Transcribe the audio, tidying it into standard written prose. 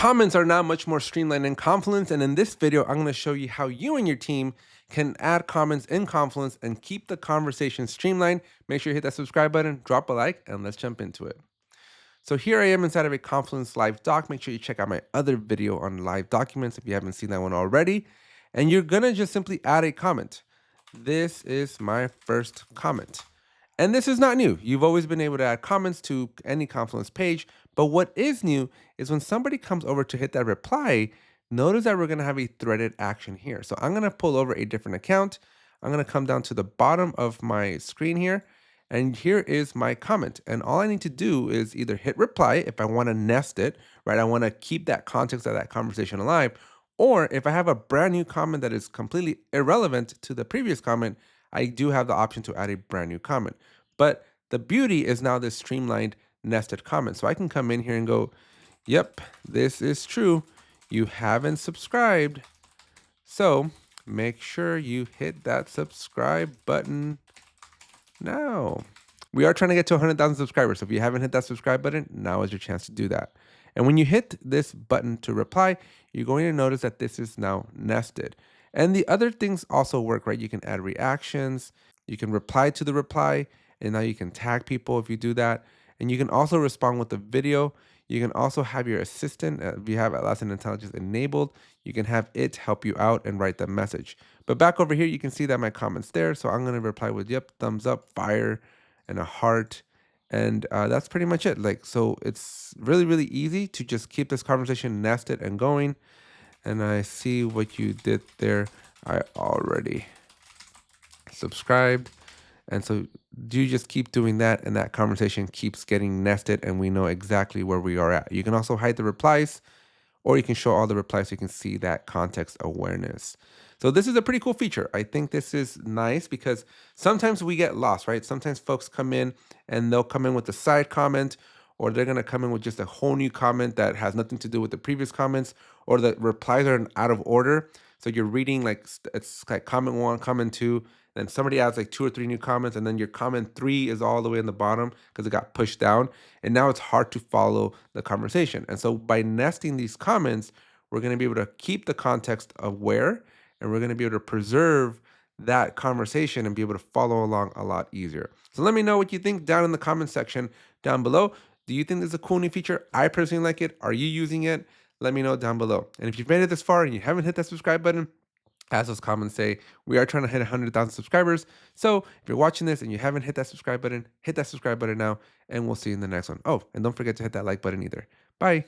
Comments are now much more streamlined in Confluence, and in this video, I'm going to show you how you and your team can add comments in Confluence and keep the conversation streamlined. Make sure you hit that subscribe button, drop a like, and let's jump into it. So here I am inside of a Confluence live doc. Make sure you check out my other video on live documents if you haven't seen that one already. And you're going to just simply add a comment. This is my first comment. And this is not new. You've always been able to add comments to any Confluence page. But what is new is when somebody comes over to hit that reply, notice that we're going to have a threaded action here. So I'm going to pull over a different account. I'm going to come down to the bottom of my screen here. And here is my comment. And all I need to do is either hit reply if I want to nest it, right? I want to keep that context of that conversation alive. Or if I have a brand new comment that is completely irrelevant to the previous comment, I do have the option to add a brand new comment. But the beauty is now this streamlined nested comment. So I can come in here and go, yep, this is true. You haven't subscribed. So make sure you hit that subscribe button now. We are trying to get to 100,000 subscribers. So if you haven't hit that subscribe button, now is your chance to do that. And when you hit this button to reply, you're going to notice that this is now nested. And the other things also work, right? You can add reactions, you can reply to the reply, and now you can tag people if you do that. And you can also respond with a video. You can also have your assistant, if you have Atlassian Intelligence enabled, you can have it help you out and write the message. But back over here, you can see that my comment's there. So I'm going to reply with, yep, thumbs up, fire, and a heart. And that's pretty much it. So it's really, really easy to just keep this conversation nested and going. And I see what you did there. I already subscribed. And so you just keep doing that, and that conversation keeps getting nested, and we know exactly where we are at. You can also hide the replies, or you can show all the replies so you can see that context awareness. So this is a pretty cool feature. I think this is nice because sometimes we get lost, right? Sometimes folks come in and they'll come in with a side comment, or they're going to come in with just a whole new comment that has nothing to do with the previous comments, or the replies are out of order. So you're reading it's like comment 1, comment 2, then somebody adds like 2 or 3 new comments, and then your comment 3 is all the way in the bottom because it got pushed down. And now it's hard to follow the conversation. And so by nesting these comments, we're going to be able to keep the context aware, and we're going to be able to preserve that conversation and be able to follow along a lot easier. So let me know what you think down in the comment section down below. Do you think this is a cool new feature? I personally like it. Are you using it? Let me know down below. And if you've made it this far and you haven't hit that subscribe button, as those comments say, we are trying to hit 100,000 subscribers. So if you're watching this and you haven't hit that subscribe button, hit that subscribe button now, and we'll see you in the next one. Oh, and don't forget to hit that like button either. Bye.